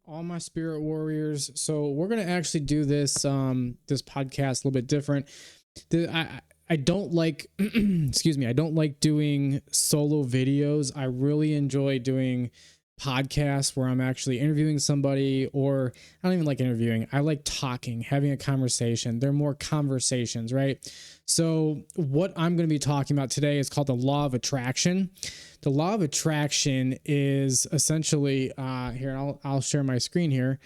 all my spirit warriors. So we're gonna actually do this this podcast a little bit different. I don't like excuse me, I don't like doing solo videos. I really enjoy doing podcasts where I'm actually interviewing somebody, or I don't even like interviewing. I like talking, having a conversation. They're more conversations, right? So what I'm going to be talking about today is called the law of attraction. The law of attraction is essentially here. I'll share my screen here.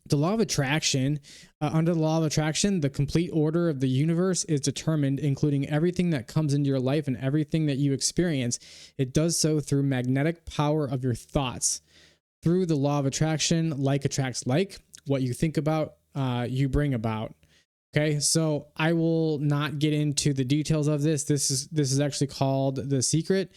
The law of attraction, under the law of attraction, the complete order of the universe is determined, including everything that comes into your life and everything that you experience. It does so through magnetic power of your thoughts. Through the law of attraction, like attracts like. What you think about, you bring about. Okay, so I will not get into the details of this. This is actually called The Secret.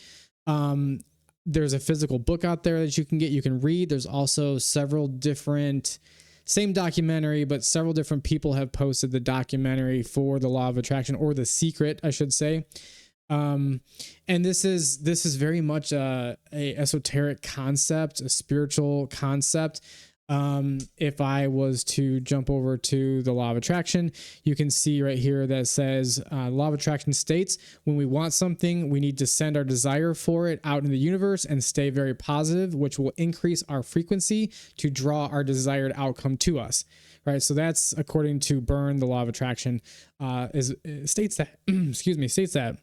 There's a physical book out there that you can get. You can read. There's also several different, same documentary, but several different people have posted the documentary for the law of attraction, or The Secret, I should say. And this is very much a esoteric concept, a spiritual concept. If I was to jump over to the law of attraction, you can see right here that says law of attraction states, when we want something, we need to send our desire for it out in the universe and stay very positive, which will increase our frequency to draw our desired outcome to us. Right. So that's according to Byrne, the law of attraction states that, states that.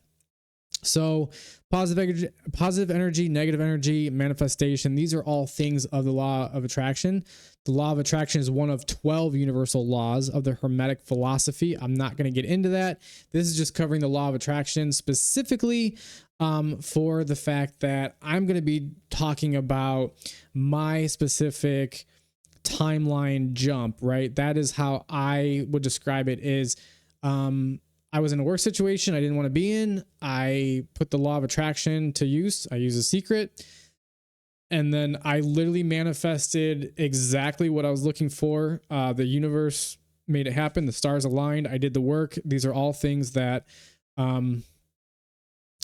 So positive energy, negative energy, manifestation, these are all things of the law of attraction. The law of attraction is one of 12 universal laws of the Hermetic philosophy. I'm not going to get into that. This is just covering the law of attraction specifically for the fact that I'm going to be talking about my specific timeline jump, right? That is how I would describe it. Is I was in a work situation I didn't want to be in. I put the law of attraction to use. I use a secret. And then I literally manifested exactly what I was looking for. The universe made it happen. The stars aligned. I did the work. These are all things that I'm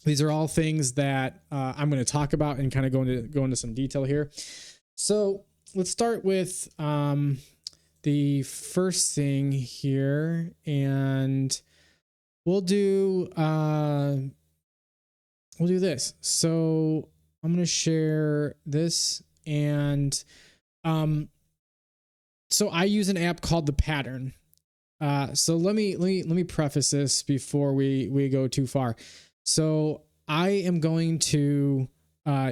going to talk about and kind of go into some detail here. So let's start with the first thing here, and we'll do this. So I'm going to share this, and so I use an app called The Pattern. So let me preface this before we go too far. So I am going to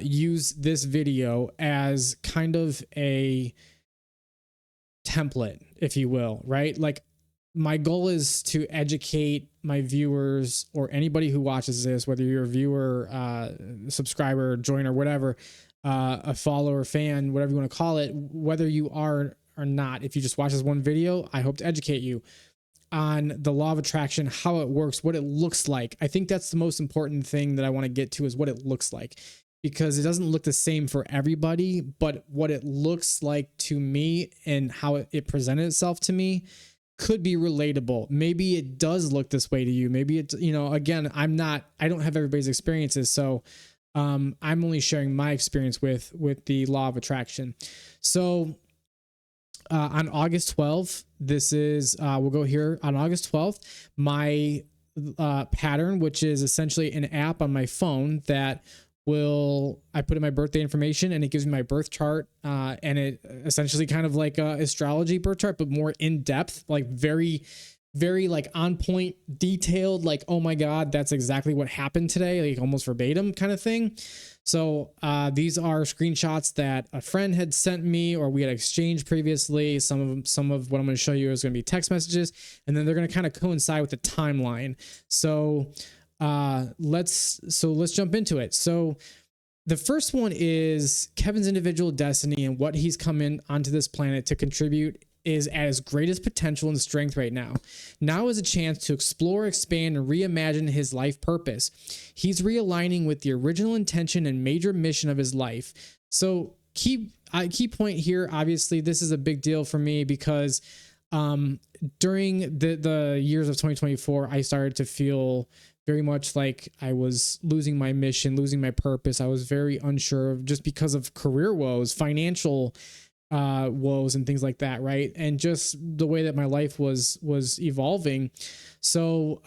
use this video as kind of a template, if you will, right? Like, my goal is to educate my viewers, or anybody who watches this, whether you're a viewer, subscriber, joiner, whatever, a follower, fan, whatever you want to call it, whether you are or not. If you just watch this one video, I hope to educate you on the law of attraction, how it works, what it looks like. I think that's the most important thing that I want to get to, is what it looks like, because it doesn't look the same for everybody, but what it looks like to me and how it presented itself to me could be relatable. Maybe it does look this way to you. Maybe it's, again, I don't have everybody's experiences. So I'm only sharing my experience with the law of attraction. So on August 12th, we'll go here on August 12th, my pattern, which is essentially an app on my phone that I put in my birthday information, and it gives me my birth chart, and it essentially kind of like a astrology birth chart, but more in depth, like very, very like on point, detailed, like, oh my God, that's exactly what happened today, like almost verbatim kind of thing. So these are screenshots that a friend had sent me, or we had exchanged previously. Some of what I'm going to show you is going to be text messages, and then they're going to kind of coincide with the timeline. So let's jump into it. So the first one is Kevin's individual destiny, and what he's come in onto this planet to contribute is at his greatest potential and strength right now. Now is a chance to explore, expand, and reimagine his life purpose. He's realigning with the original intention and major mission of his life. So key point here, obviously, this is a big deal for me because during the years of 2024, I started to feel very much like I was losing my mission, losing my purpose. I was very unsure of, just because of career woes, financial woes and things like that, right? And just the way that my life was evolving. So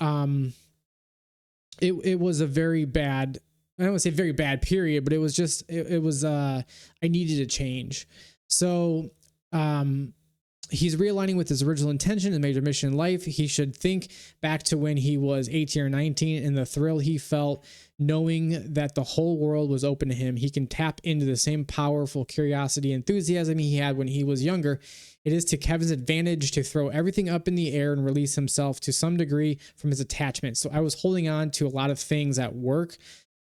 it was a very bad, I don't want to say very bad period, but it was just it was I needed a change. So he's realigning with his original intention and major mission in life. He should think back to when he was 18 or 19 and the thrill he felt knowing that the whole world was open to him. He can tap into the same powerful curiosity, enthusiasm he had when he was younger. It is to Kevin's advantage to throw everything up in the air and release himself to some degree from his attachment. So I was holding on to a lot of things at work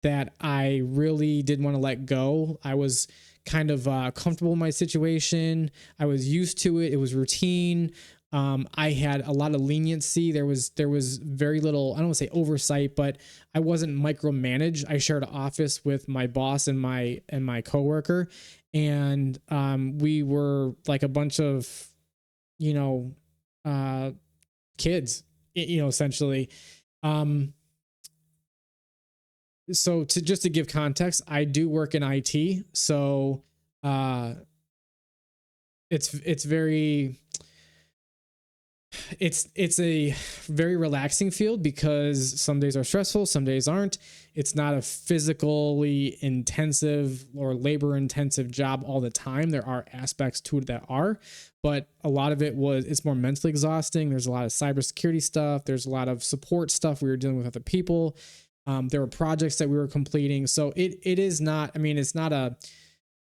that I really didn't want to let go. I was kind of comfortable in my situation. I was used to it. It was routine. I had a lot of leniency. There was very little, I don't want to say oversight, but I wasn't micromanaged. I shared an office with my boss and my coworker, and we were like a bunch of, kids, essentially. So just to give context, I do work in IT. So it's a very relaxing field because some days are stressful, some days aren't. It's not a physically intensive or labor intensive job all the time. There are aspects to it that are, but a lot of it's more mentally exhausting. There's a lot of cybersecurity stuff. There's a lot of support stuff. We were dealing with other people. There were projects that we were completing. So it is not, it's not I'm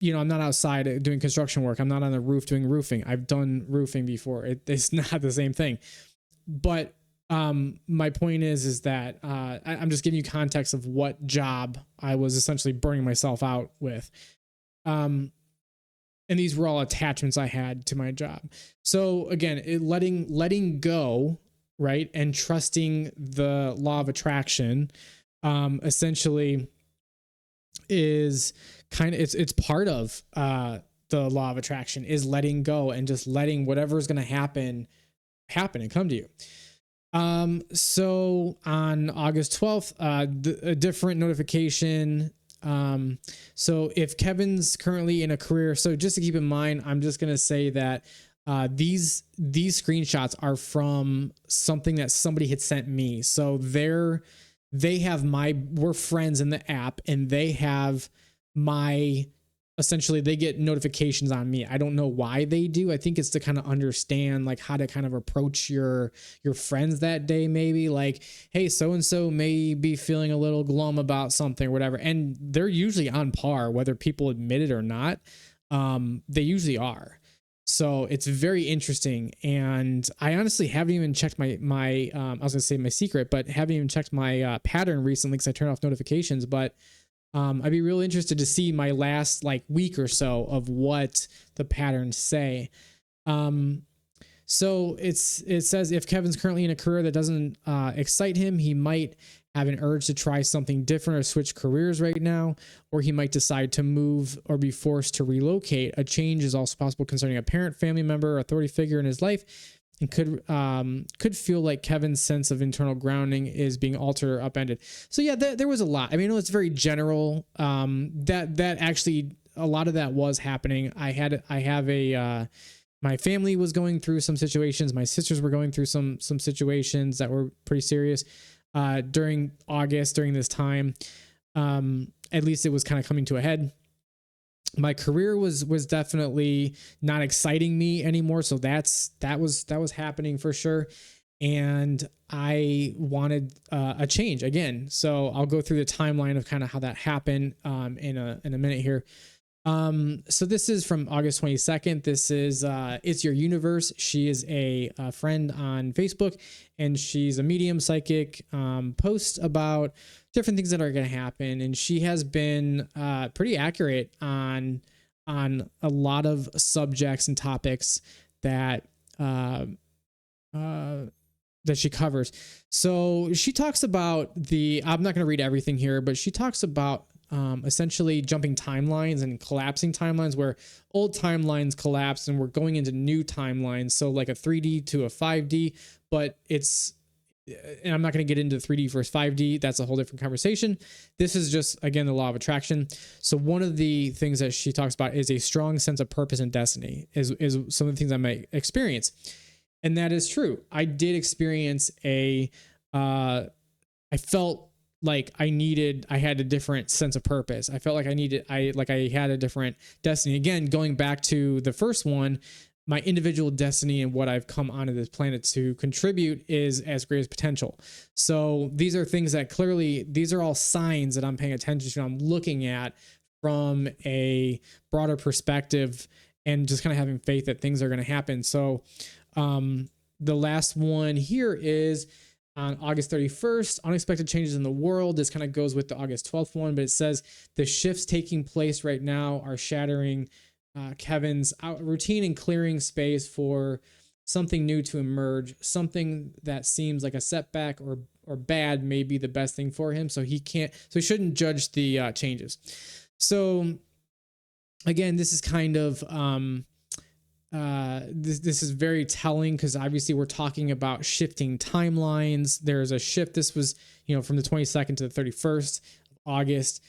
not outside doing construction work. I'm not on the roof doing roofing. I've done roofing before. It's not the same thing. But my point is that I'm just giving you context of what job I was essentially burning myself out with. And these were all attachments I had to my job. So again, letting go, right, and trusting the law of attraction essentially is kind of, it's part of the law of attraction, is letting go and just letting whatever is going to happen and come to you. So on August 12th, a different notification. So if Kevin's currently in a career, so just to keep in mind, I'm just going to say that these screenshots are from something that somebody had sent me. So we're friends in the app, and they have essentially they get notifications on me. I don't know why they do. I think it's to kind of understand like how to kind of approach your friends that day. Maybe like, hey, so-and-so may be feeling a little glum about something or whatever. And they're usually on par, whether people admit it or not. They usually are. So it's very interesting. And I honestly haven't even checked my I was gonna say my secret, but haven't even checked my pattern recently because I turned off notifications. But I'd be real interested to see my last like week or so of what the patterns say. So it says if Kevin's currently in a career that doesn't excite him, he might have an urge to try something different or switch careers right now, or he might decide to move or be forced to relocate. A change is also possible concerning a parent, family member, or authority figure in his life, and could feel like Kevin's sense of internal grounding is being altered or upended. So yeah, there was a lot. It's very general. That actually a lot of that was happening. I have my family was going through some situations. My sisters were going through some situations that were pretty serious during August, during this time. At least it was kind of coming to a head. My career was definitely not exciting me anymore. So that was happening for sure. And I wanted a change again. So I'll go through the timeline of kind of how that happened in a minute here. So this is from August 22nd. This is It's Your Universe. She is a friend on Facebook, and she's a medium psychic, posts about different things that are going to happen. And she has been pretty accurate on a lot of subjects and topics that she covers. So she talks about I'm not going to read everything here, but she talks about essentially jumping timelines and collapsing timelines, where old timelines collapse and we're going into new timelines. So like a 3D to a 5D, but and I'm not going to get into 3D versus 5D. That's a whole different conversation. This is just, again, the law of attraction. So one of the things that she talks about is a strong sense of purpose and destiny is some of the things I might experience. And that is true. I did experience I felt like I had a different sense of purpose. I felt like I had a different destiny. Again, going back to the first one, my individual destiny and what I've come onto this planet to contribute is as great as potential. So these are things that clearly, these are all signs that I'm paying attention to. I'm looking at from a broader perspective and just kind of having faith that things are going to happen. So the last one here is on August 31st, unexpected changes in the world. This kind of goes with the August 12th one, but it says the shifts taking place right now are shattering Kevin's routine and clearing space for something new to emerge. Something that seems like a setback or bad may be the best thing for him. So he shouldn't judge the changes. So again, this is kind of this is very telling because obviously we're talking about shifting timelines. There's a shift. This was, from the 22nd to the 31st of August.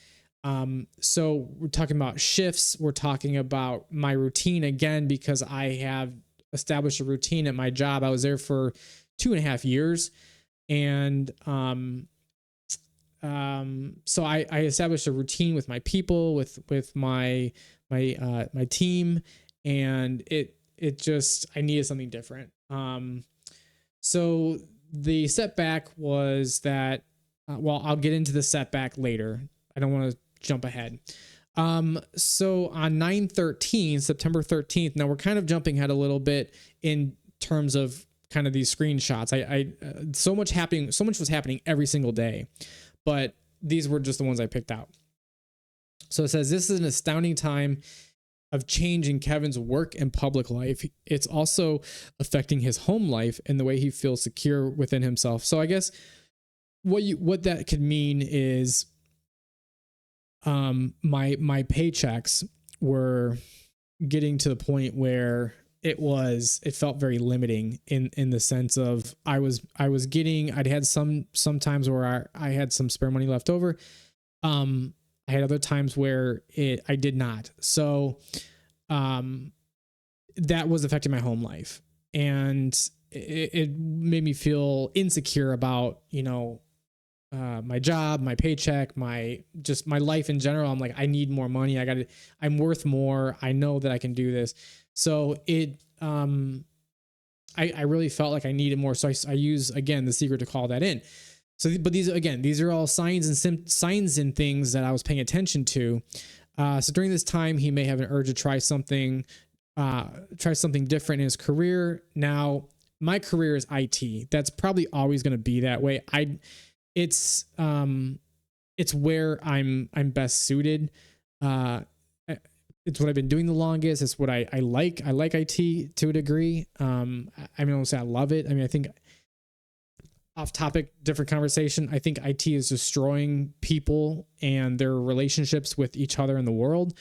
So we're talking about shifts. We're talking about my routine again, because I have established a routine at my job. I was there for 2.5 years. And, so I established a routine with my people, with my team, and it just, I needed something different. So the setback was that, I'll get into the setback later. I don't want to jump ahead. So on 9/13, September 13th, now we're kind of jumping ahead a little bit in terms of kind of these screenshots. So much was happening every single day, but these were just the ones I picked out. So it says, this is an astounding time of change in Kevin's work and public life. It's also affecting his home life and the way he feels secure within himself. So I guess what that could mean is, my paychecks were getting to the point where it felt very limiting in the sense of I'd had some times where I had some spare money left over. I had other times where I did not. So, that was affecting my home life, and it made me feel insecure about, my job, my paycheck, my life in general. I'm like, I need more money. I'm worth more. I know that I can do this. So I really felt like I needed more. So I use, again, the secret to call that in. So, but these are all signs and things that I was paying attention to. So during this time, he may have an urge to try something different in his career. Now, my career is IT. That's probably always going to be that way. It's where I'm best suited. It's what I've been doing the longest. It's what I like. I like IT to a degree. I don't say I love it. I think off topic, different conversation. I think IT is destroying people and their relationships with each other in the world.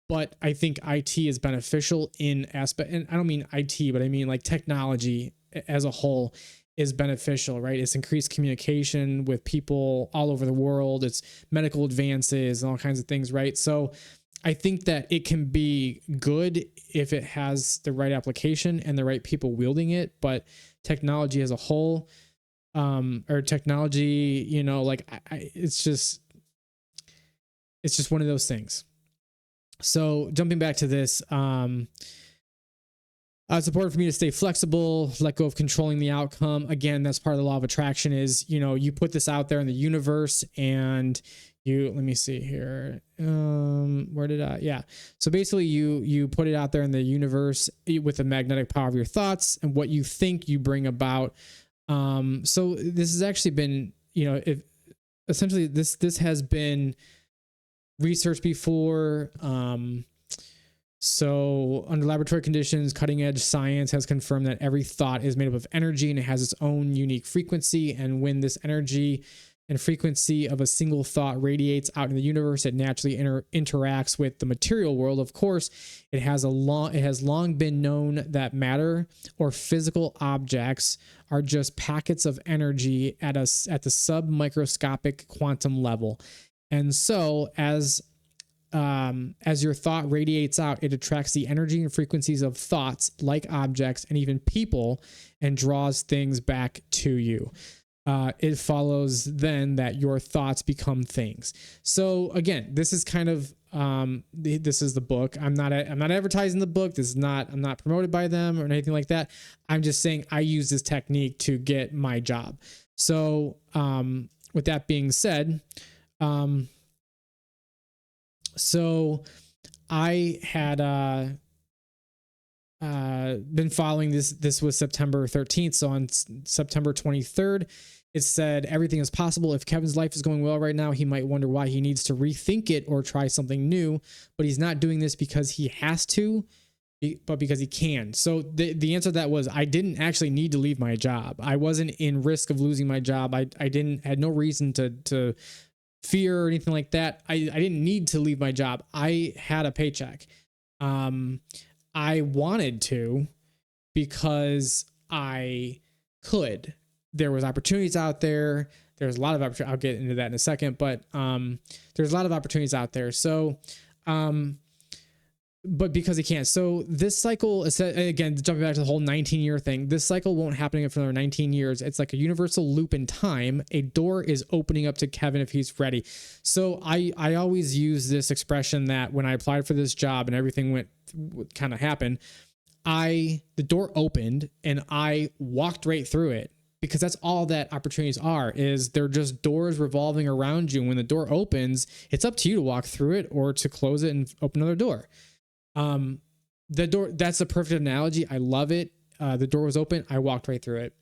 But I think IT is beneficial in aspect, and I don't mean IT, but I mean like technology as a whole is beneficial, right? It's increased communication with people all over the world. It's medical advances and all kinds of things, right? So I think that it can be good if it has the right application and the right people wielding it, but technology as a whole, or technology, it's just one of those things. So jumping back to this, it's important for me to stay flexible, let go of controlling the outcome. Again, that's part of the law of attraction is, you put this out there in the universe and let me see here. So basically you put it out there in the universe with the magnetic power of your thoughts and what you think you bring about. So this has actually been, essentially this has been researched before. So under laboratory conditions, cutting edge science has confirmed that every thought is made up of energy and it has its own unique frequency. And when this energy and frequency of a single thought radiates out in the universe, it naturally interacts with the material world. Of course, it has long been known that matter or physical objects are just packets of energy at the submicroscopic quantum level. And so as your thought radiates out, it attracts the energy and frequencies of thoughts like objects and even people and draws things back to you. It follows then that your thoughts become things. So again, this is kind of this is the book. I'm not advertising the book. I'm not promoted by them or anything like that. I'm just saying I use this technique to get my job. So with that being said, so I had been following this. This was September 13th. So on September 23rd, it said everything is possible. If Kevin's life is going well right now, he might wonder why he needs to rethink it or try something new, but he's not doing this because he has to, but because he can. So the answer to that was I didn't actually need to leave my job. I wasn't in risk of losing my job. I had no reason to fear or anything like that. I didn't need to leave my job. I had a paycheck. I wanted to because I could. There was opportunities out there. There's a lot of opportunities. I'll get into that in a second, but there's a lot of opportunities out there. So, but because he can't. So this cycle is, again, jumping back to the whole 19-year thing, this cycle won't happen again for another 19 years. It's like a universal loop in time. A door is opening up to Kevin if he's ready. So I always use this expression that when I applied for this job and everything kind of happened, the door opened and I walked right through it, because that's all that opportunities are, is they're just doors revolving around you. When the door opens, it's up to you to walk through it or to close it and open another door. The door, that's a perfect analogy. I love it. The door was open. I walked right through it.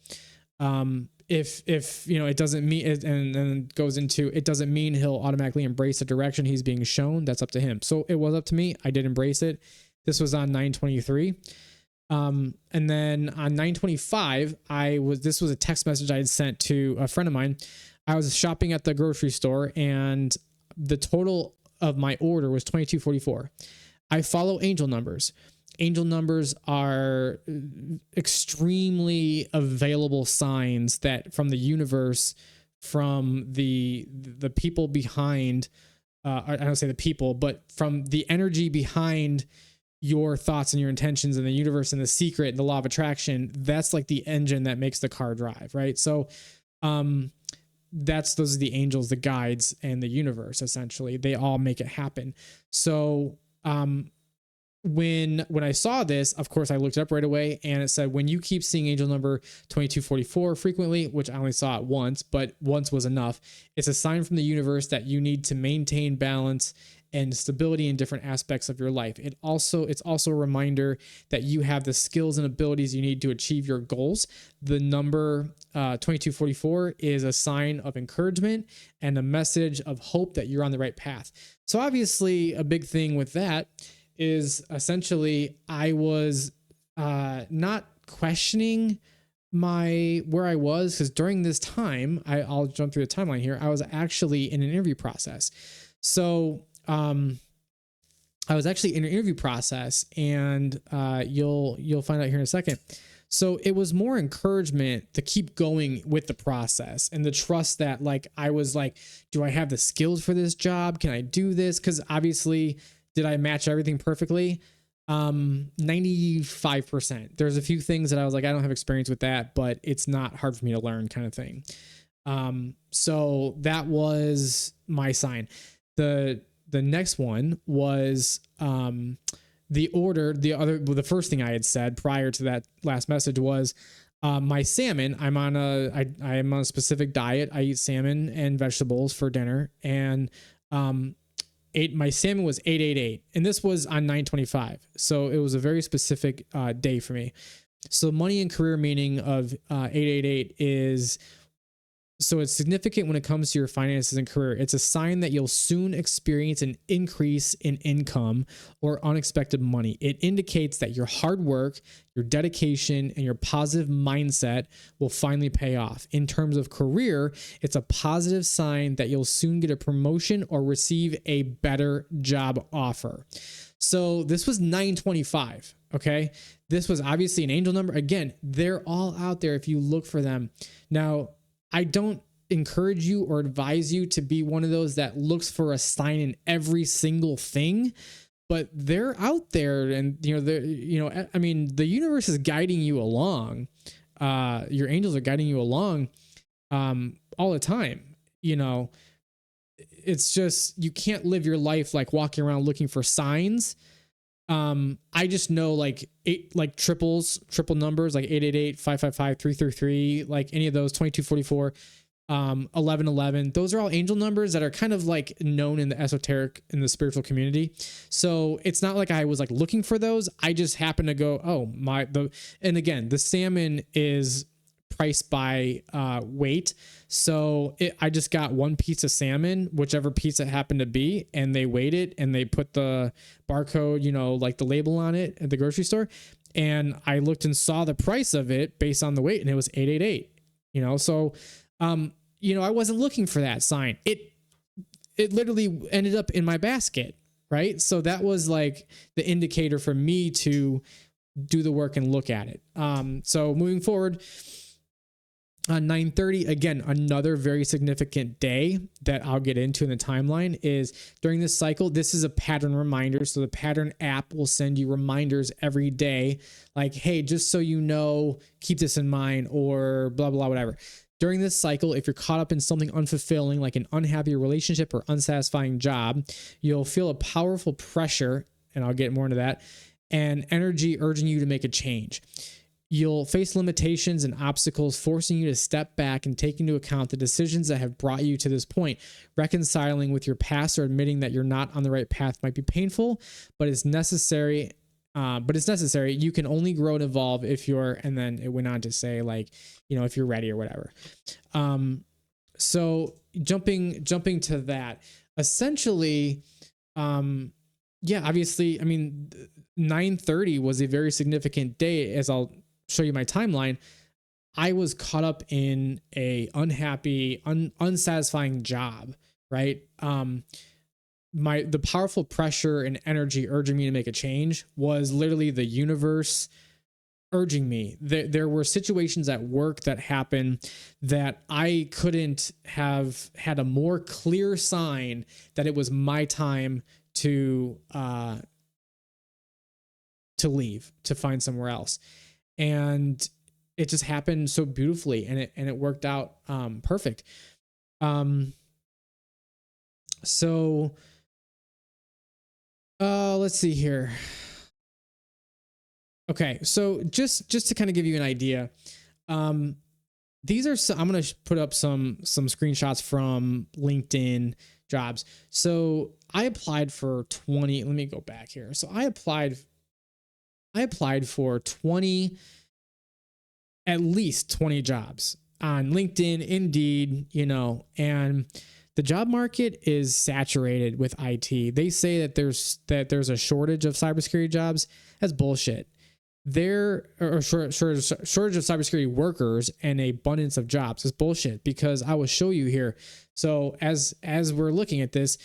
If it doesn't mean it, and then goes into, it doesn't mean he'll automatically embrace the direction he's being shown. That's up to him. So it was up to me. I did embrace it. This was on 9/23. And then on 9/25, this was a text message I had sent to a friend of mine. I was shopping at the grocery store and the total of my order was $22.44. I follow angel numbers. Angel numbers are extremely available signs that from the universe, from the people behind, I don't say the people, but from the energy behind your thoughts and your intentions and the universe and the secret and the law of attraction. That's like the engine that makes the car drive, right? So those are the angels, the guides, and the universe. Essentially, they all make it happen. So when I saw this, of course, I looked it up right away, and it said, when you keep seeing angel number 2244 frequently, which I only saw it once, but once was enough, it's a sign from the universe that you need to maintain balance and stability in different aspects of your life. It's also a reminder that you have the skills and abilities you need to achieve your goals. The number 2244 is a sign of encouragement and a message of hope that you're on the right path. So obviously a big thing with that is essentially I was not questioning where I was, because during this time, I'll jump through the timeline here, I was actually in an interview process. So I was actually in an interview process, and you'll find out here in a second. So it was more encouragement to keep going with the process and the trust that, like, I was like, do I have the skills for this job? Can I do this? Because obviously, did I match everything perfectly? 95%. There's a few things that I was like, I don't have experience with that, but it's not hard for me to learn, kind of thing. So that was my sign. The next one was the first thing I had said prior to that last message was my salmon. I'm on a specific diet. I eat salmon and vegetables for dinner, and my salmon was 888, and this was on 9/25. So it was a very specific day for me. So money and career meaning of 888 is So it's significant when it comes to your finances and career. It's a sign that you'll soon experience an increase in income or unexpected money. It indicates that your hard work, your dedication, and your positive mindset will finally pay off. In terms of career, it's a positive sign that you'll soon get a promotion or receive a better job offer. So this was 925. Okay. This was obviously an angel number. Again, they're all out there if you look for them. Now, I don't encourage you or advise you to be one of those that looks for a sign in every single thing, but they're out there, and I mean, the universe is guiding you along. Your angels are guiding you along all the time. It's just, you can't live your life like walking around looking for signs. I just know like triple numbers, like 888, 555, 333, like any of those, 2244, 1111. Those are all angel numbers that are kind of like known in the esoteric, in the spiritual community. So it's not like I was like looking for those. I just happened to go, and again, the salmon is priced by weight. So I just got one piece of salmon, whichever piece it happened to be, and they weighed it and they put the barcode, like the label on it at the grocery store. And I looked and saw the price of it based on the weight, and it was 888. So I wasn't looking for that sign. It literally ended up in my basket, right? So that was like the indicator for me to do the work and look at it. So moving forward, on 9:30, again, another very significant day that I'll get into in the timeline is during this cycle. This is a pattern reminder. So the pattern app will send you reminders every day, like, hey, just so you know, keep this in mind, or blah, blah, whatever. During this cycle, if you're caught up in something unfulfilling, like an unhappy relationship or unsatisfying job, you'll feel a powerful pressure, and I'll get more into that, and energy urging you to make a change. You'll face limitations and obstacles, forcing you to step back and take into account the decisions that have brought you to this point. Reconciling with your past or admitting that you're not on the right path might be painful, but it's necessary. You can only grow and evolve if you're, and then it went on to say, like, if you're ready or whatever. So jumping to that, essentially, obviously, I mean, 9:30 was a very significant day. As I'll show you my timeline, I was caught up in a unhappy, unsatisfying job, right? The powerful pressure and energy urging me to make a change was literally the universe urging me. There were situations at work that happened that I couldn't have had a more clear sign that it was my time to leave, to find somewhere else. And it just happened so beautifully, and it worked out perfect. So let's see here. Okay, so just to kind of give you an idea, these are I'm going to put up some screenshots from LinkedIn jobs. So I applied for 20. Let me go back here. So I applied for at least 20 jobs on LinkedIn, Indeed, and the job market is saturated with IT. They say that there's a shortage of cybersecurity jobs. That's bullshit. There are shortage of cybersecurity workers and an abundance of jobs. It's bullshit, because I will show you here. So as we're looking at this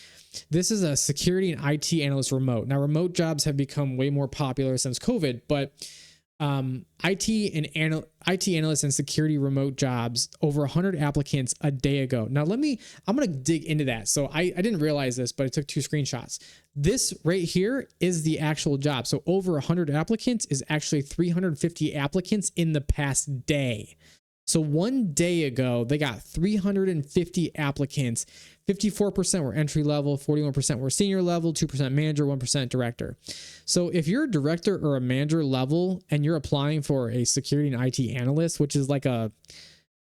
is a security and IT analyst remote. Now, remote jobs have become way more popular since COVID, but IT analysts and security remote jobs, over 100 applicants a day ago. Now I'm going to dig into that. So I didn't realize this, but I took 2 screenshots. This right here is the actual job. So over 100 applicants is actually 350 applicants in the past day. So one day ago, they got 350 applicants. 54% were entry level, 41% were senior level, 2% manager, 1% director. So if you're a director or a manager level and you're applying for a security and IT analyst, which is like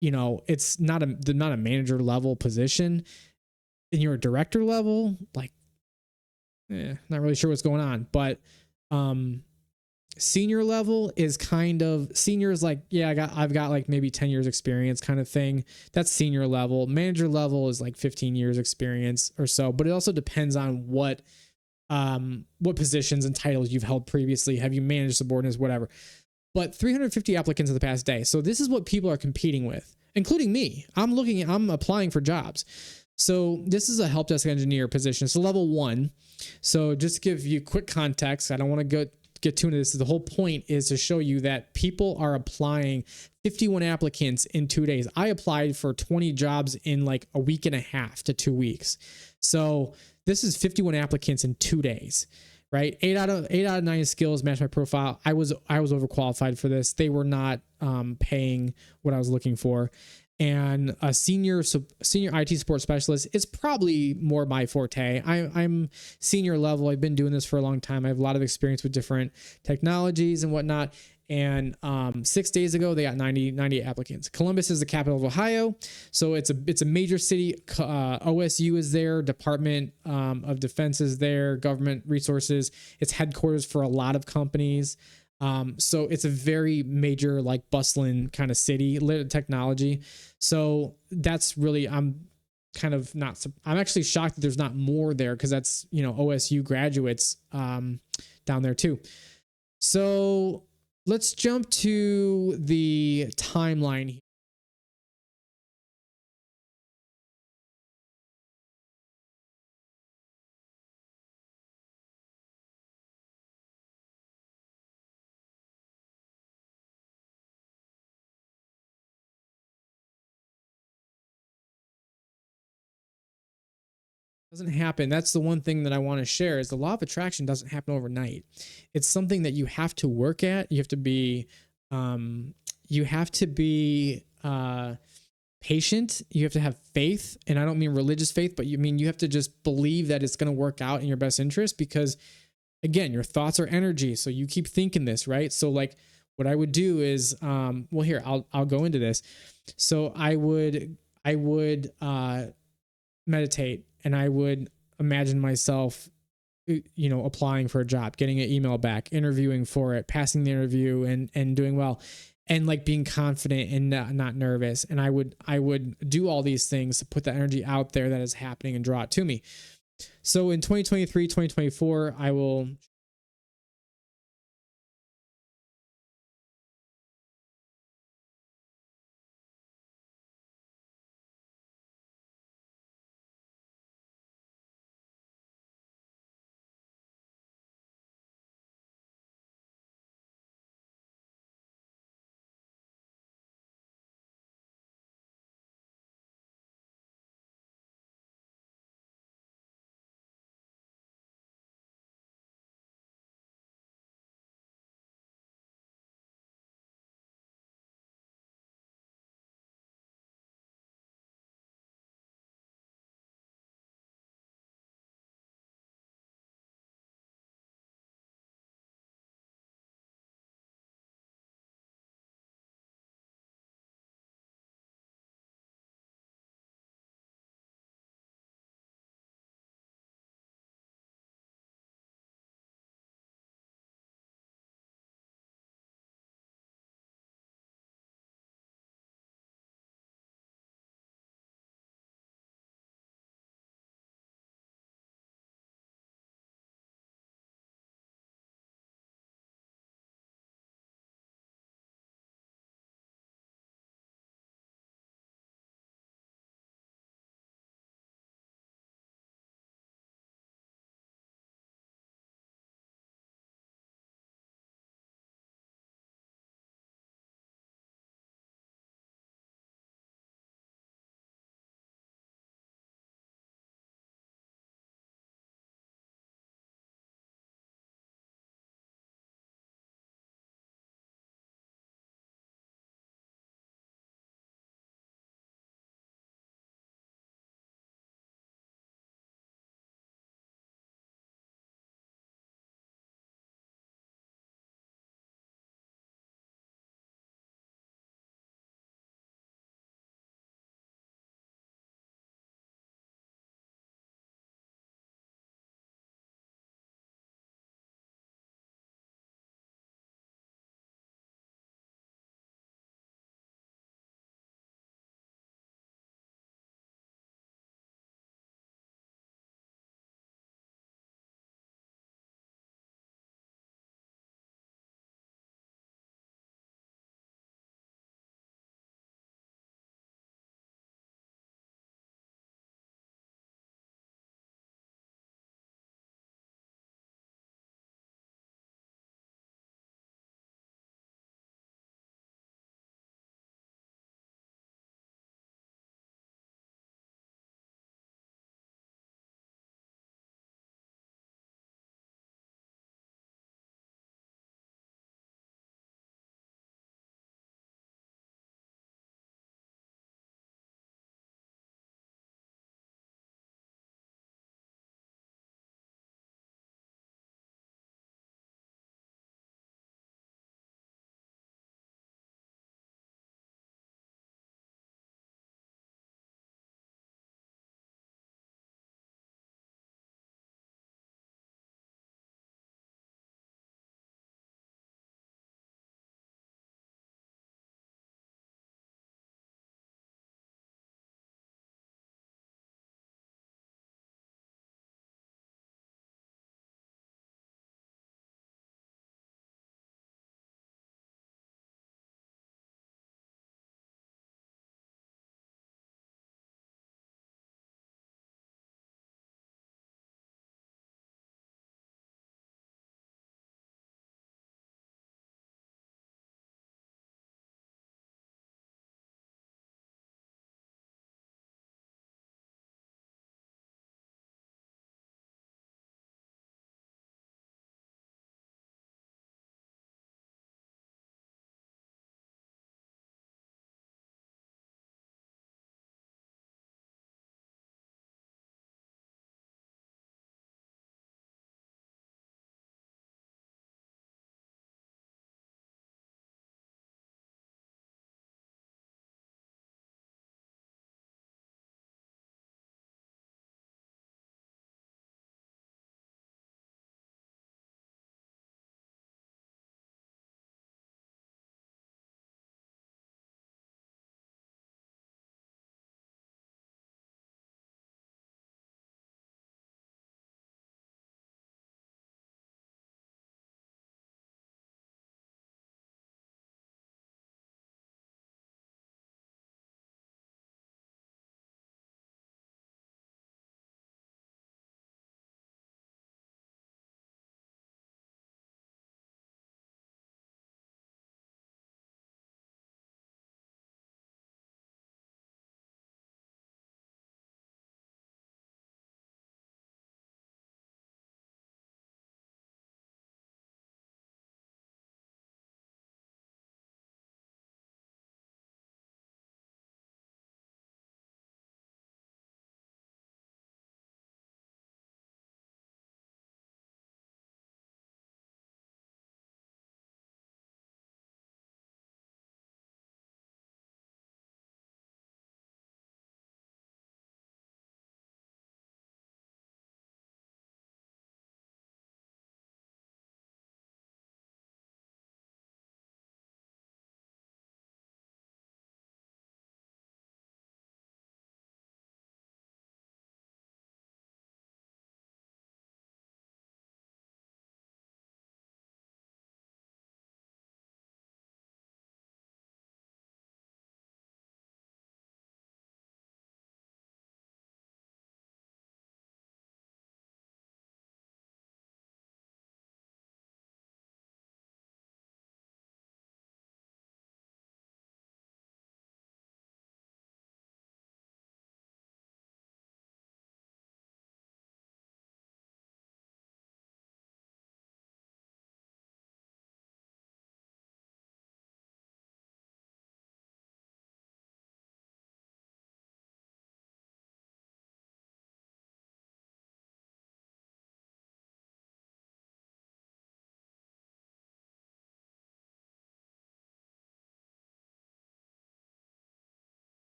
it's not a manager level position, and you're a director level, like, not really sure what's going on, but Senior level is kind of, senior is like, yeah, I've got like maybe 10 years experience kind of thing. That's senior level. Manager level is like 15 years experience or so, but it also depends on what positions and titles you've held previously. Have you managed subordinates, whatever. But 350 applicants in the past day. So this is what people are competing with, including me. I'm applying for jobs. So this is a help desk engineer position. It's a level 1. So just to give you quick context, I don't want to get too into this. The whole point is to show you that people are applying 51 applicants in 2 days. I applied for 20 jobs in like a week and a half to 2 weeks. So this is 51 applicants in 2 days, right? 8 out of 9 skills match my profile. I was overqualified for this. They were not paying what I was looking for. And a senior IT support specialist is probably more my forte. I'm senior level. I've been doing this for a long time. I have a lot of experience with different technologies and whatnot. And 6 days ago, they got 90 applicants. Columbus is the capital of Ohio, so it's a major city. OSU is there, Department of Defense is there, government resources. It's headquarters for a lot of companies. So it's a very major, like bustling kind of city, technology. So that's really, I'm kind of not, I'm actually shocked that there's not more there, because that's, OSU graduates down there too. So let's jump to the timeline here. Doesn't happen. That's the one thing that I want to share, is the law of attraction doesn't happen overnight. It's something that you have to work at. Um, you have to be patient. You have to have faith. And I don't mean religious faith, but you have to just believe that it's going to work out in your best interest, because again, your thoughts are energy. So you keep thinking this, right? So like what I would do is, well, here, I'll go into this. So I would meditate, and I would imagine myself, applying for a job, getting an email back, interviewing for it, passing the interview, and doing well, and like being confident and not nervous. And I would do all these things to put the energy out there that is happening and draw it to me. So in 2023, 2024, I will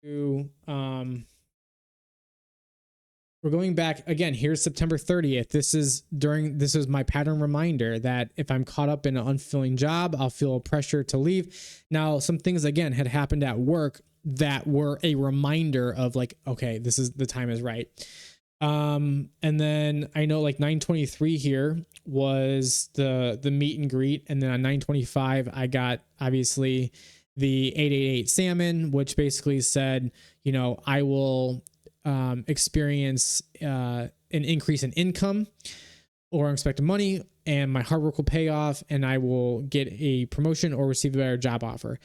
to we're going back again. Here's September 30th. This is my pattern reminder that if I'm caught up in an unfulfilling job, I'll feel pressure to leave. Now, some things again had happened at work that were a reminder of like, okay, this is the time is right. And then I know like 923 here was the meet and greet. And then on 925, I got obviously the 888 salmon, which basically said, you know, I will experience an increase in income or unexpected money, and my hard work will pay off, and I will get a promotion or receive a better job offer.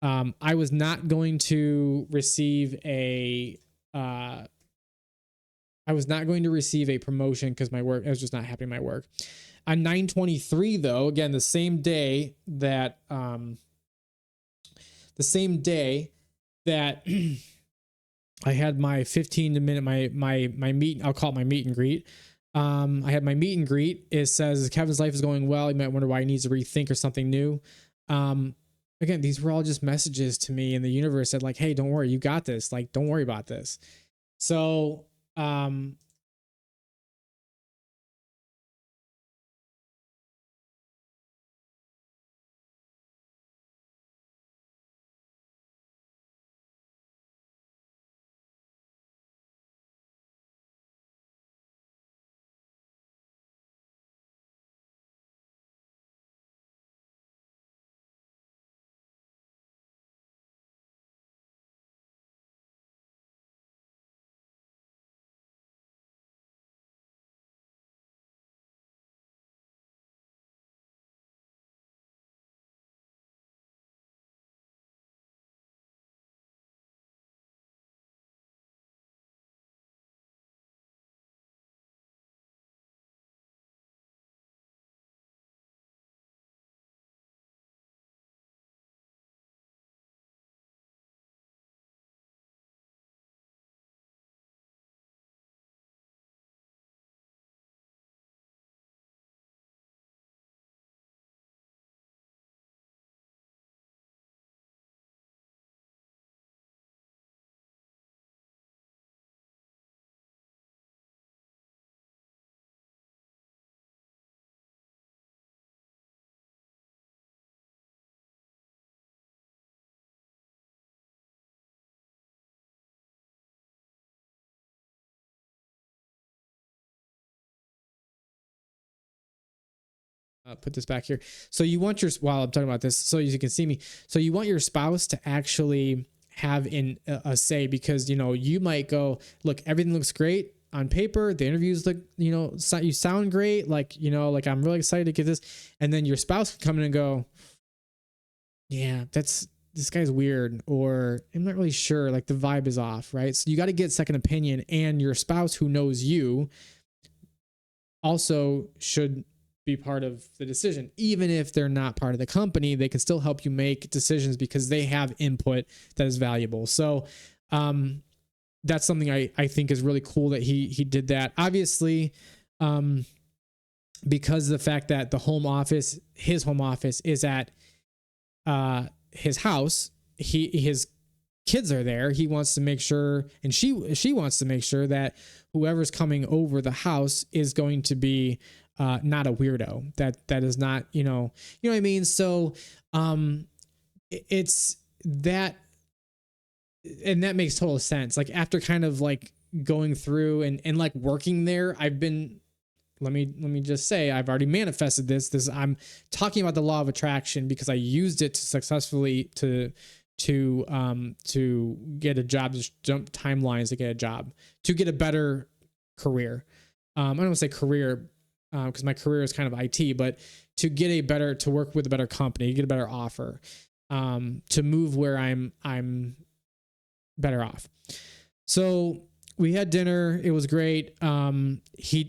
I was not going to receive a promotion because my work, it was just not happy in my work. On 923 though, again, the same day that I had my 15-minute my meet, I'll call it my meet and greet. I had my meet and greet. It says Kevin's life is going well. You might wonder why he needs to rethink or something new. Again, these were all just messages to me, and the universe said like, hey, don't worry, you got this. Like, don't worry about this. So, put this back here. So you want your, while I'm talking about this, so you can see me. So you want your spouse to actually have a say, because, you know, you might go, look, everything looks great on paper. The interviews look, you know, you sound great. Like, you know, like I'm really excited to get this. And then your spouse can come in and go, yeah, this guy's weird, or I'm not really sure. Like the vibe is off. Right. So you got to get second opinion, and your spouse who knows you also should be part of the decision. Even if they're not part of the company, they can still help you make decisions because they have input that is valuable. So that's something I think is really cool that he did that. Obviously, because of the fact that his home office is at his house, his kids are there. He wants to make sure, and she wants to make sure that whoever's coming over the house is going to be not a weirdo. That is not, you know what I mean? So it's that, and that makes total sense. Like after kind of like going through and like working there, let me just say, I've already manifested this. I'm talking about the law of attraction because I used it to successfully to get a job, just jump timelines to get a job, to get a better career. I don't want to say career because my career is kind of IT, but to work with a better company, get a better offer, to move where I'm better off. So we had dinner. It was great. He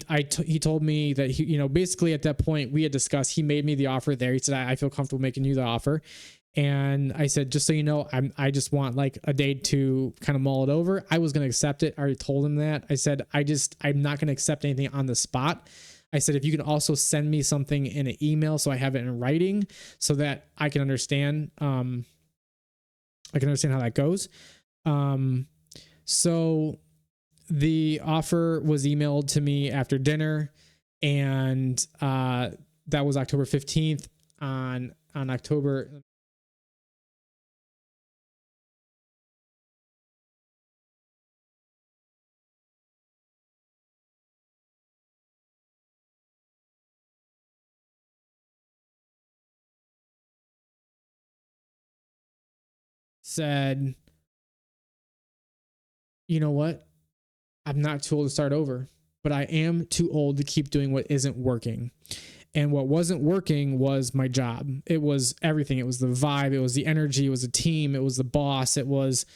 told me that he, you know, basically at that point we had discussed, he made me the offer there. He said, I feel comfortable making you the offer. And I said, just so you know, I just want like a day to kind of mull it over. I was going to accept it. I already told him that. I said, I'm not going to accept anything on the spot. I said, if you can also send me something in an email so I have it in writing so that I can understand, how that goes. So the offer was emailed to me after dinner, and that was October 15th. On October said, you know what? I'm not too old to start over, but I am too old to keep doing what isn't working. And what wasn't working was my job. It was everything. It was the vibe. It was the energy. It was the team. It was the boss. It was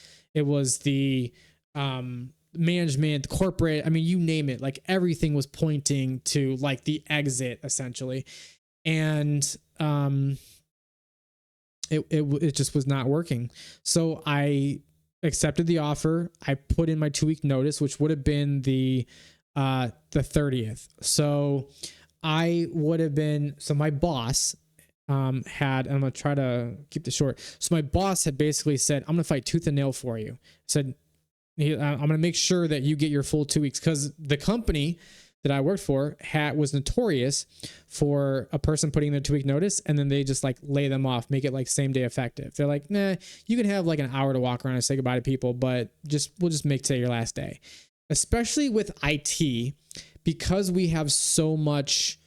the management, corporate. I mean, you name it. Like everything was pointing to like the exit essentially. And it just was not working. So I accepted the offer. I put in my 2-week notice, which would have been the 30th. So I would have been, so my boss had, and I'm going to try to keep this short. So my boss had basically said, I'm going to fight tooth and nail for you. Said, I'm going to make sure that you get your full 2 weeks, because the company that I worked for was notorious for a person putting their 2-week notice and then they just like lay them off, make it like same day effective. They're like, nah, you can have like an hour to walk around and say goodbye to people, but we'll just make today your last day. Especially with IT, because we have so much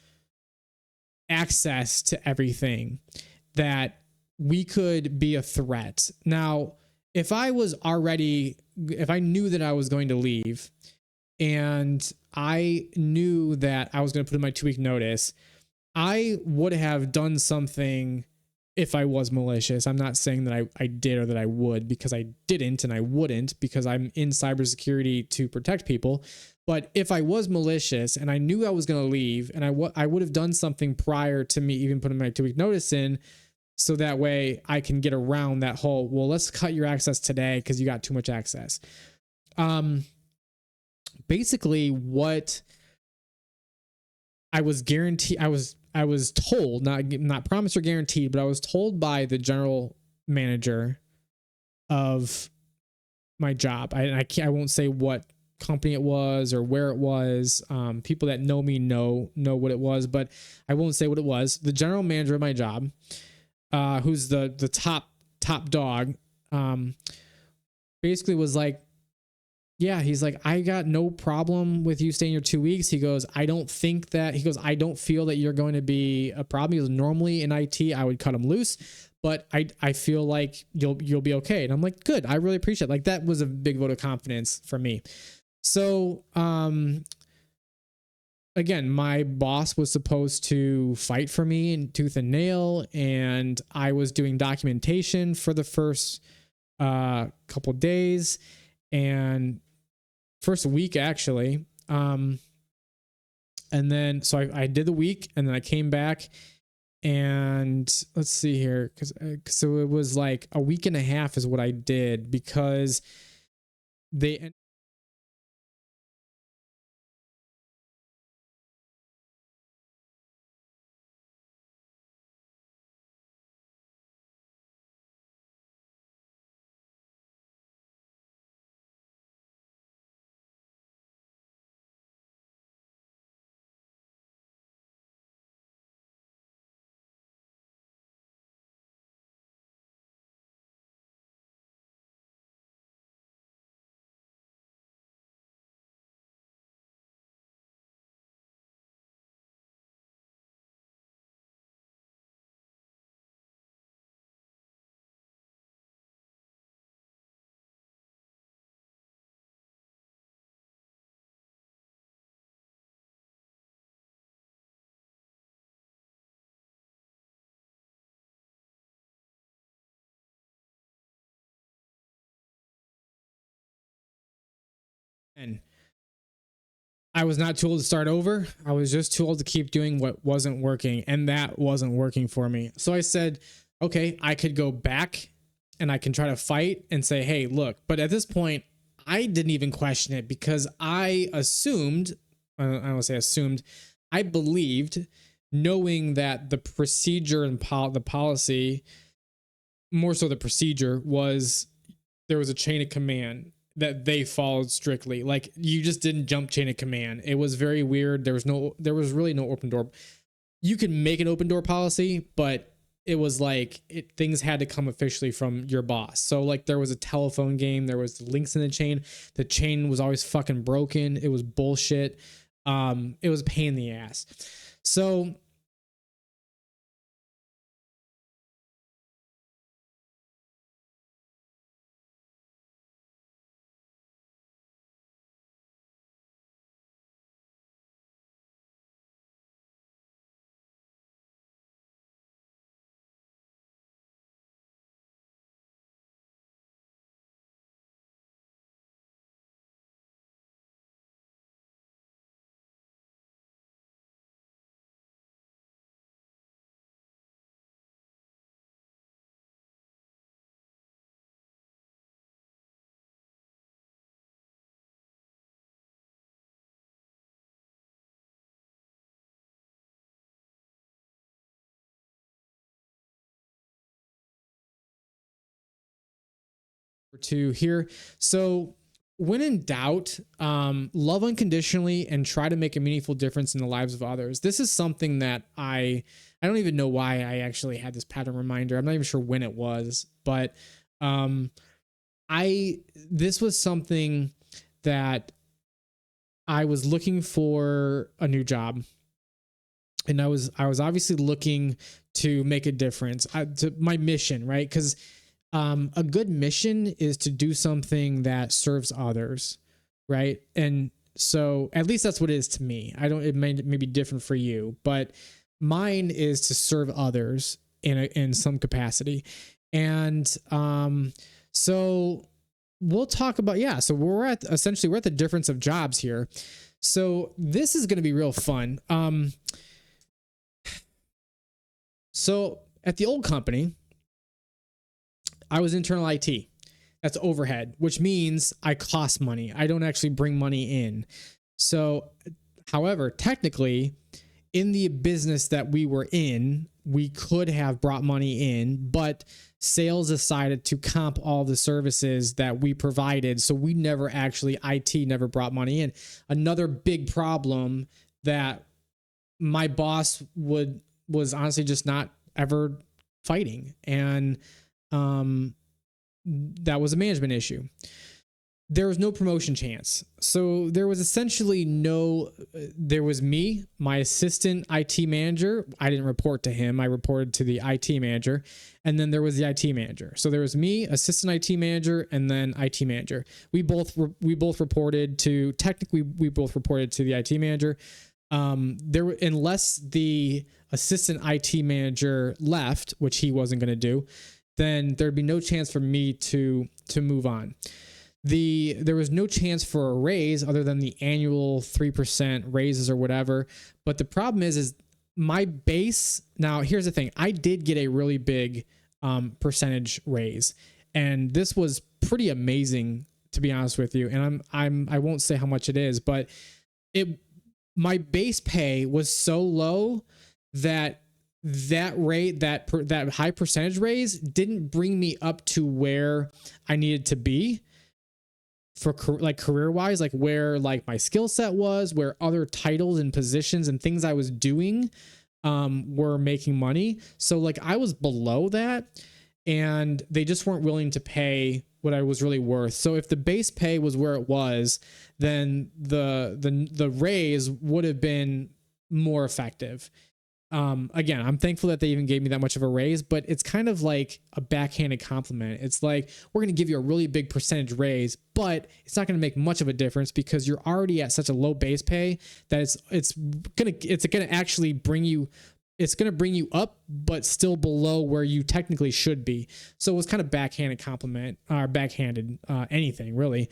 access to everything that we could be a threat. Now, if I knew that I was going to leave and I knew that I was going to put in my 2-week notice, I would have done something if I was malicious. I'm not saying that I did or that I would, because I didn't and I wouldn't, because I'm in cybersecurity to protect people. But if I was malicious and I knew I was going to leave, and I would have done something prior to me even putting my 2-week notice in, so that way I can get around that whole, well, let's cut your access today because you got too much access. Basically what I was guaranteed, I was told, not promised or guaranteed, but I was told by the general manager of my job. I won't say what company it was or where it was. People that know me know what it was, but I won't say what it was. The general manager of my job, who's the top dog, basically was like, yeah, he's like, I got no problem with you staying your 2 weeks. He goes, I don't feel that you're going to be a problem. He goes, normally in IT, I would cut them loose, but I feel like you'll be okay. And I'm like, good. I really appreciate it. Like, that was a big vote of confidence for me. So, again, my boss was supposed to fight for me in tooth and nail, and I was doing documentation for the first couple of days and first week actually. And then so I did the week, and then I came back, and let's see here, so it was like a week and a half is what I did, because they and I was not too old to start over. I was just too old to keep doing what wasn't working, and that wasn't working for me. So I said, okay, I could go back and I can try to fight and say, hey, look. But at this point, I didn't even question it, because I assumed, I don't want to say assumed, I believed, knowing that the procedure and the policy, more so the procedure, was there was a chain of command that they followed strictly. Like you just didn't jump chain of command. It was very weird. There was really no open door. You could make an open door policy, but it was like things had to come officially from your boss. So like there was a telephone game, there was links in the chain. The chain was always fucking broken. It was bullshit. It was a pain in the ass. So to here. So when in doubt, love unconditionally and try to make a meaningful difference in the lives of others. This is something that I don't even know why I actually had this pattern reminder. I'm not even sure when it was, but this was something that I was looking for a new job, and I was obviously looking to make a difference. To my mission, right? Because a good mission is to do something that serves others, right? And so at least that's what it is to me. It may be different for you, but mine is to serve others in some capacity. And so we'll talk about, so we're at the difference of jobs here. So this is going to be real fun. So at the old company, I was internal IT. That's overhead, which means I cost money. I don't actually bring money in. So, however, technically, in the business that we were in, we could have brought money in, but sales decided to comp all the services that we provided. So we never actually, IT never brought money in. Another big problem that my boss was honestly just not ever fighting. And that was a management issue. There was no promotion chance. So there was essentially there was me, my assistant IT manager. I didn't report to him. I reported to the IT manager. And then there was the IT manager. So there was me, assistant IT manager, and then IT manager. We both reported to the IT manager. Unless the assistant IT manager left, which he wasn't going to do, then there'd be no chance for me to move on. There was no chance for a raise other than the annual 3% raises or whatever. But the problem is my base. Now, here's the thing. I did get a really big percentage raise, and this was pretty amazing, to be honest with you. And I won't say how much it is, but my base pay was so low that that high percentage raise didn't bring me up to where I needed to be for like career wise, like where like my skill set was, where other titles and positions and things I was doing were making money. So like I was below that, and they just weren't willing to pay what I was really worth. So if the base pay was where it was, then the raise would have been more effective. Again, I'm thankful that they even gave me that much of a raise, but it's kind of like a backhanded compliment. It's like, we're going to give you a really big percentage raise, but it's not going to make much of a difference because you're already at such a low base pay that it's going to actually bring you up, but still below where you technically should be. So it was kind of backhanded compliment, or backhanded anything really.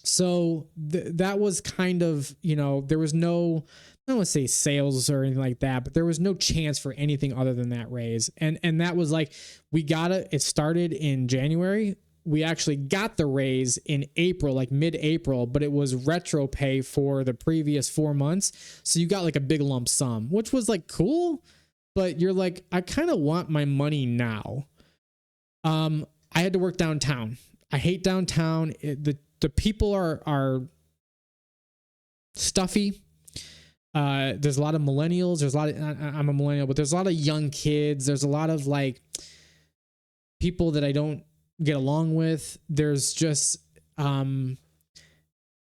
So that was kind of, there was no, I don't want to say sales or anything like that, but there was no chance for anything other than that raise. And that was like, it started in January. We actually got the raise in April, like mid-April, but it was retro pay for the previous 4 months. So you got like a big lump sum, which was like cool, but you're like, I kind of want my money now. I had to work downtown. I hate downtown. The people are stuffy. There's a lot of millennials. There's a lot of, I'm a millennial, but there's a lot of young kids. There's a lot of like people that I don't get along with. There's just,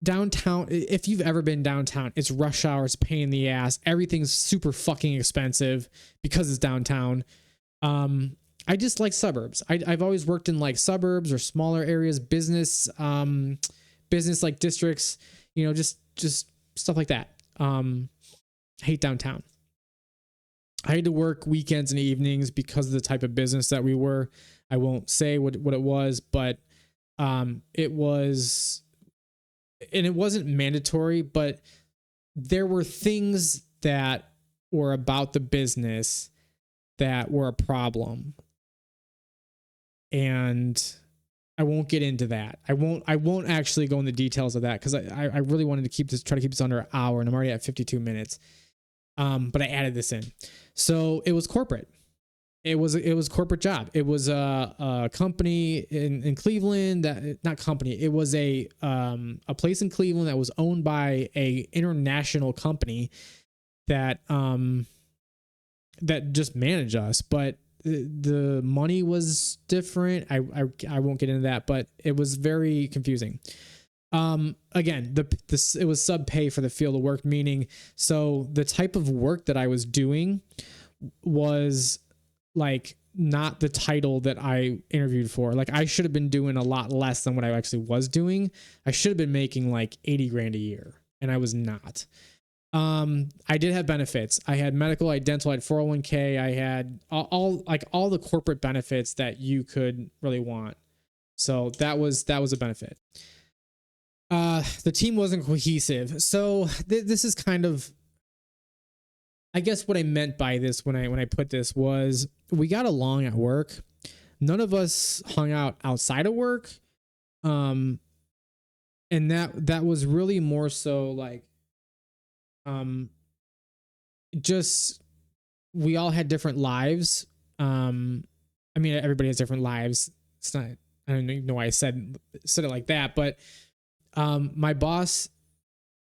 downtown. If you've ever been downtown, it's rush hour. It's a pain in the ass. Everything's super fucking expensive because it's downtown. I just like suburbs. I've always worked in like suburbs or smaller areas, business like districts, just stuff like that. I hate downtown. I had to work weekends and evenings because of the type of business that we were. I won't say what it was, but it was, and it wasn't mandatory, but there were things that were about the business that were a problem. And I won't get into that. I won't actually go into details of that because I really wanted to try to keep this under an hour, and I'm already at 52 minutes. But I added this in. So it was corporate. It was a corporate job. It was a company in Cleveland it was a place in Cleveland that was owned by a international company that just managed us, but the money was different. I won't get into that, but it was very confusing. Again, it was sub pay for the field of work, meaning so the type of work that I was doing was like not the title that I interviewed for. Like I should have been doing a lot less than what I actually was doing. I should have been making like 80 grand a year, and I was not. I did have benefits. I had medical, I had dental, I had 401k. I had all the corporate benefits that you could really want. So that was a benefit. The team wasn't cohesive. So this is kind of, I guess what I meant by this when I put this was we got along at work. None of us hung out outside of work. And that was really more so like, just, we all had different lives. I mean, everybody has different lives. It's not, I don't even know why I said it like that, but, my boss,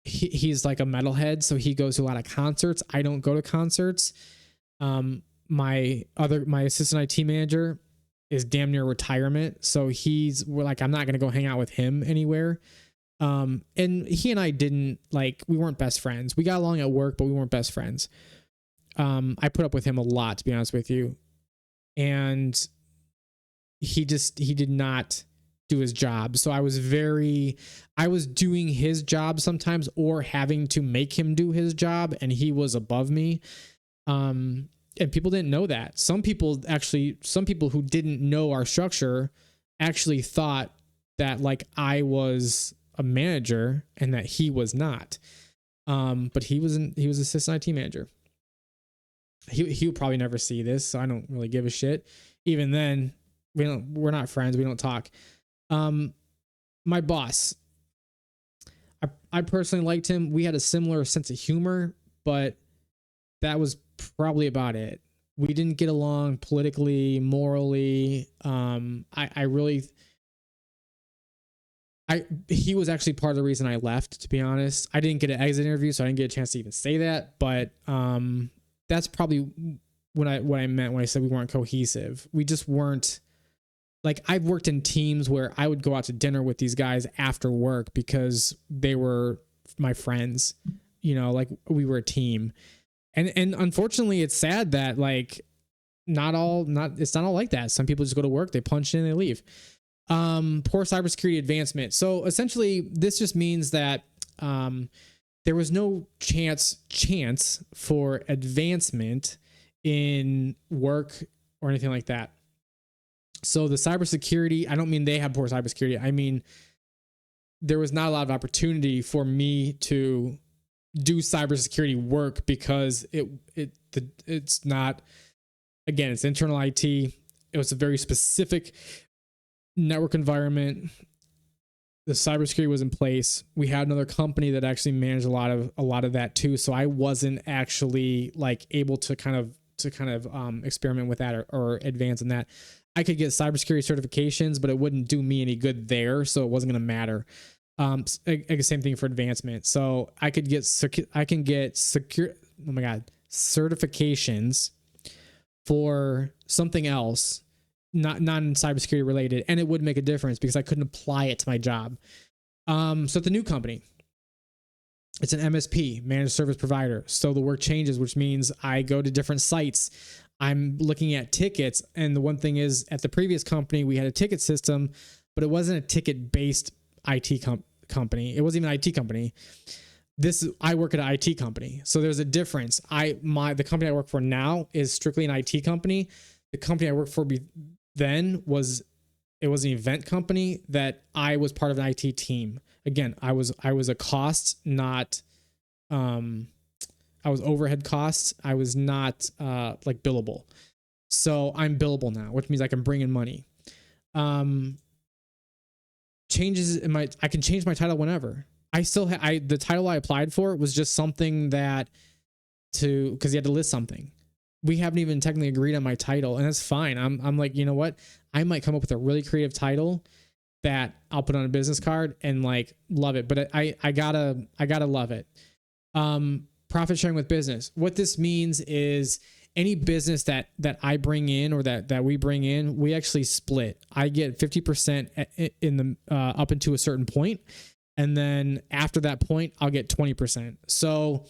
he's like a metalhead. So he goes to a lot of concerts. I don't go to concerts. My assistant IT manager is damn near retirement. So we're like, I'm not going to go hang out with him anywhere. And he and I we weren't best friends. We got along at work, but we weren't best friends. I put up with him a lot, to be honest with you. And he did not do his job. So I was doing his job sometimes or having to make him do his job, and he was above me. And people didn't know that. Some people who didn't know our structure actually thought that like I was a manager and that he was not. But he was assistant IT manager. He'll probably never see this, so I don't really give a shit. Even then, we're not friends. We don't talk. My boss, I personally liked him. We had a similar sense of humor, but that was probably about it. We didn't get along politically, morally. He was actually part of the reason I left, to be honest. I didn't get an exit interview, so I didn't get a chance to even say that, but, that's probably what I meant when I said we weren't cohesive. We just weren't. Like, I've worked in teams where I would go out to dinner with these guys after work because they were my friends, like we were a team. And unfortunately it's sad that like it's not all like that. Some people just go to work, they punch in and they leave. Poor cybersecurity advancement. So essentially this just means that, there was no chance for advancement in work or anything like that. So the cybersecurity, I don't mean they have poor cybersecurity. I mean, there was not a lot of opportunity for me to do cybersecurity work because it's not, again, it's internal IT. It was a very specific network environment. The cybersecurity was in place. We had another company that actually managed a lot of that too. So I wasn't actually like able to kind of experiment with that or advance in that. I could get cybersecurity certifications, but it wouldn't do me any good there, so it wasn't going to matter. Same thing for advancement. So I can get secure. Oh my god, certifications for something else, not cybersecurity related, and it would make a difference because I couldn't apply it to my job. So at the new company, it's an MSP, managed service provider. So the work changes, which means I go to different sites. I'm looking at tickets. And the one thing is, at the previous company, we had a ticket system, but it wasn't a ticket based IT company. It wasn't even an IT company. I work at an IT company. So there's a difference. The company I work for now is strictly an IT company. The company I worked for then was an event company that I was part of an IT team. Again, I was a cost, not, I was overhead costs. I was not like billable. So I'm billable now, which means I can bring in money. Changes in I can change my title whenever. I still the title I applied for was just something because you had to list something. We haven't even technically agreed on my title, and that's fine. I'm like, you know what? I might come up with a really creative title that I'll put on a business card and like love it. But I gotta love it. Profit sharing with business. What this means is any business that I bring in or that we bring in, we actually split. I get 50% in the up into a certain point, and then after that point, I'll get 20%. So,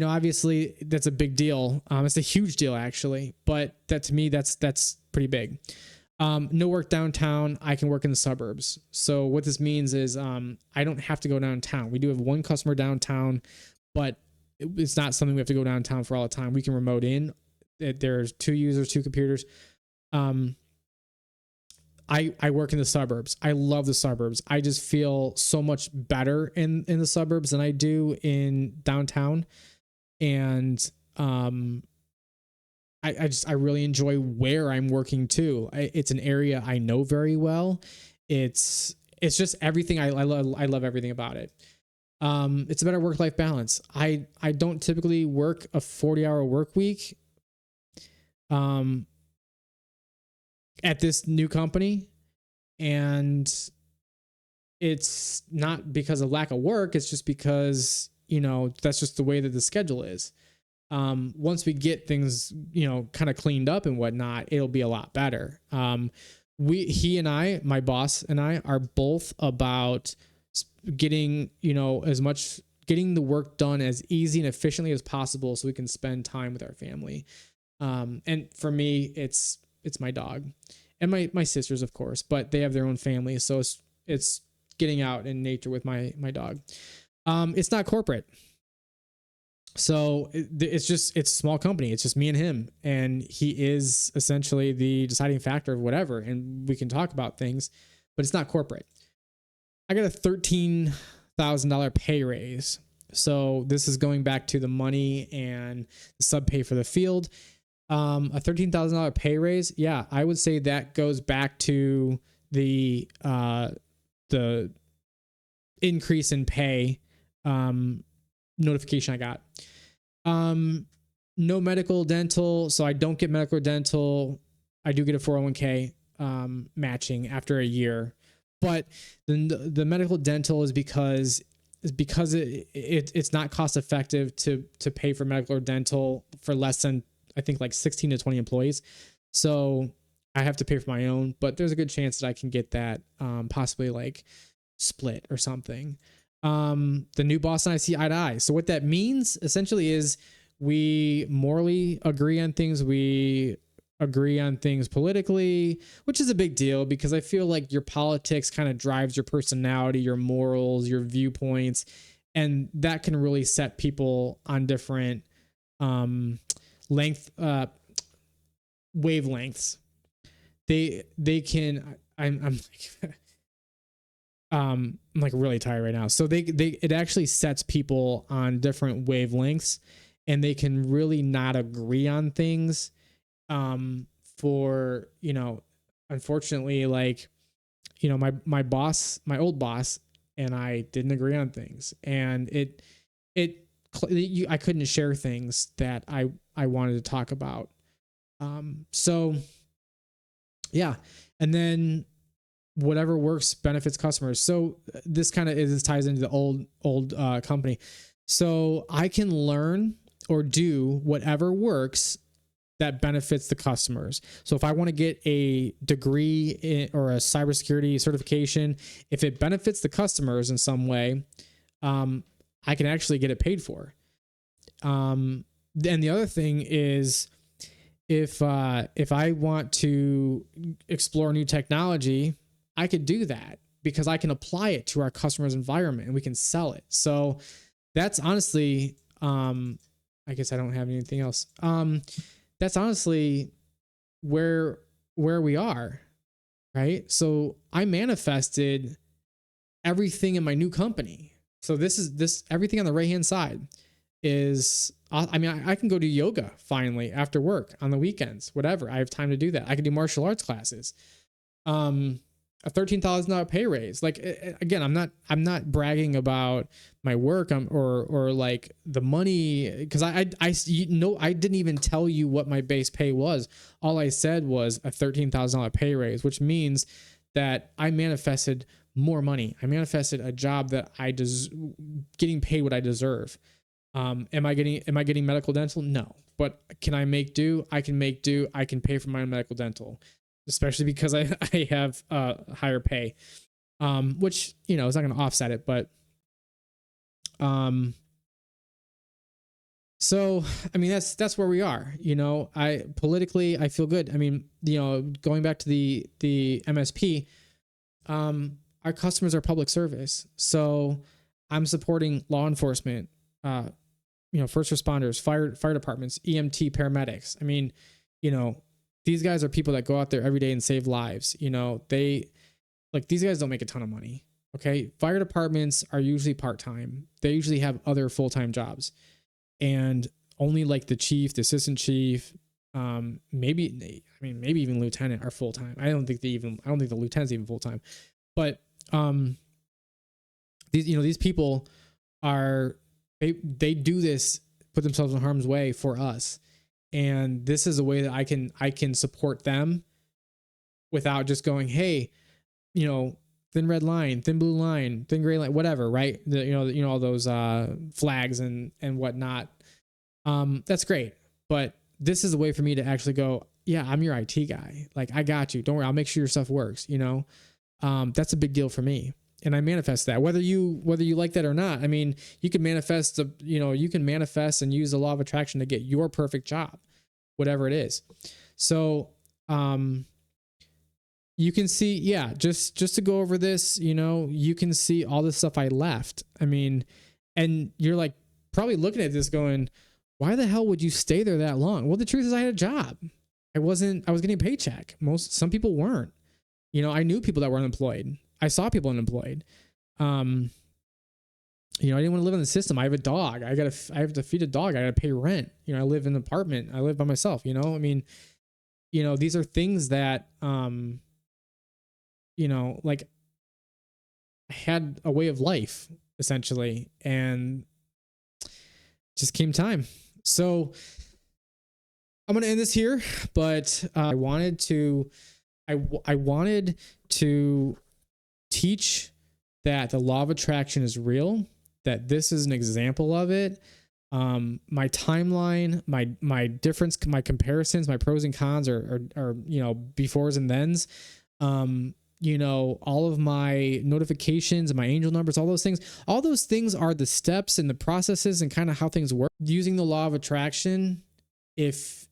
obviously that's a big deal. It's a huge deal actually, but that to me that's pretty big. No work downtown. I can work in the suburbs. So what this means is I don't have to go downtown. We do have one customer downtown, but it's not something we have to go downtown for all the time. We can remote in. There's 2 users, 2 computers. I work in the suburbs. I love the suburbs. I just feel so much better in the suburbs than I do in downtown. And I really enjoy where I'm working too. It's an area I know very well. It's just everything. I love everything about it. It's a better work-life balance. I don't typically work a 40-hour work week at this new company, and it's not because of lack of work. It's just because, that's just the way that the schedule is. Once we get things, kind of cleaned up and whatnot, it'll be a lot better. My boss and I are both about getting, getting the work done as easy and efficiently as possible so we can spend time with our family. And for me, it's my dog and my sisters, of course, but they have their own family. So it's getting out in nature with my dog. It's not corporate. So it's a small company. It's just me and him, and he is essentially the deciding factor of whatever. And we can talk about things, but it's not corporate. I got a $13,000 pay raise. So this is going back to the money and the sub pay for the field. A $13,000 pay raise. Yeah, I would say that goes back to the increase in pay notification I got. No medical dental, so I don't get medical dental. I do get a 401k matching after a year, but the medical dental is because it's not cost effective to pay for medical or dental for less than, I think, like 16 to 20 employees. So I have to pay for my own, but there's a good chance that I can get that possibly like split or something. The new boss and I see eye to eye. So what that means essentially is we morally agree on things. We agree on things politically, which is a big deal because I feel like your politics kind of drives your personality, your morals, your viewpoints, and that can really set people on different wavelengths. They can. I'm I'm like really tired right now. So it actually sets people on different wavelengths, and they can really not agree on things. For, unfortunately, like, my boss, my old boss, and I didn't agree on things, and I couldn't share things that I wanted to talk about. So yeah. And then whatever works benefits customers. So this kind of this ties into the old company. So I can learn or do whatever works that benefits the customers. So if I want to get a degree or a cybersecurity certification, if it benefits the customers in some way, I can actually get it paid for. And the other thing is, if I want to explore new technology, I could do that because I can apply it to our customer's environment and we can sell it. So that's honestly, I guess I don't have anything else. That's honestly where we are, right? So I manifested everything in my new company. So this everything on the right hand side is, I mean, I can go do yoga finally after work on the weekends, whatever. I have time to do that. I can do martial arts classes. A $13,000 pay raise. Like, again, I'm not bragging about my work or like the money. Cause I didn't even tell you what my base pay was. All I said was a $13,000 pay raise, which means that I manifested more money. I manifested a job that getting paid what I deserve. Am I getting medical dental? No, but can I make do? I can make do. I can pay for my own medical dental, especially because I have higher pay, which, you know, is not going to offset it, but, so, I mean, that's where we are, you know. Politically, I feel good. I mean, you know, going back to the MSP, our customers are public service. So I'm supporting law enforcement, you know, first responders, fire departments, EMT, paramedics. I mean, you know, these guys are people that go out there every day and save lives. You know, these guys don't make a ton of money. Okay. Fire departments are usually part-time. They usually have other full-time jobs, and only like the chief, the assistant chief, maybe even lieutenant are full-time. I don't think the lieutenant's even full-time, but, these people are, they do this, put themselves in harm's way for us. And this is a way that I can support them without just going, hey, you know, thin red line, thin blue line, thin gray line, whatever, right? All those flags and whatnot. That's great. But this is a way for me to actually go, yeah, I'm your IT guy. Like, I got you. Don't worry. I'll make sure your stuff works, you know? That's a big deal for me. And I manifest that, whether you like that or not. I mean, you can manifest and use the law of attraction to get your perfect job, whatever it is. So, you can see, yeah, just to go over this, you know, you can see all the stuff I left. I mean, and you're like probably looking at this going, why the hell would you stay there that long? Well, the truth is I had a job. I was getting a paycheck. Some people weren't, you know. I knew people that were unemployed. I saw people unemployed. You know, I didn't want to live in the system. I have a dog. I have to feed a dog. I got to pay rent. You know, I live in an apartment. I live by myself, you know. I mean, you know, these are things that, you know, like, I had a way of life essentially, and just came time. So I'm going to end this here, but I wanted to teach that the law of attraction is real, that this is an example of it. My timeline, my difference, my comparisons, my pros and cons are, you know, befores and thens. You know, all of my notifications and my angel numbers, all those things are the steps and the processes and kind of how things work. Using the law of attraction, if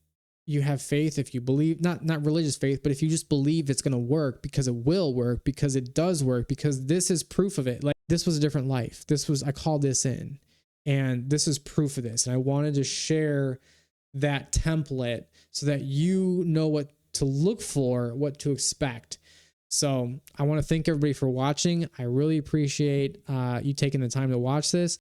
you have faith, if you believe, not religious faith, but if you just believe it's going to work, because it will work, because it does work, because this is proof of it. Like, this was a different life. I called this in, and this is proof of this. And I wanted to share that template so that you know what to look for, what to expect. So I want to thank everybody for watching. I really appreciate you taking the time to watch this.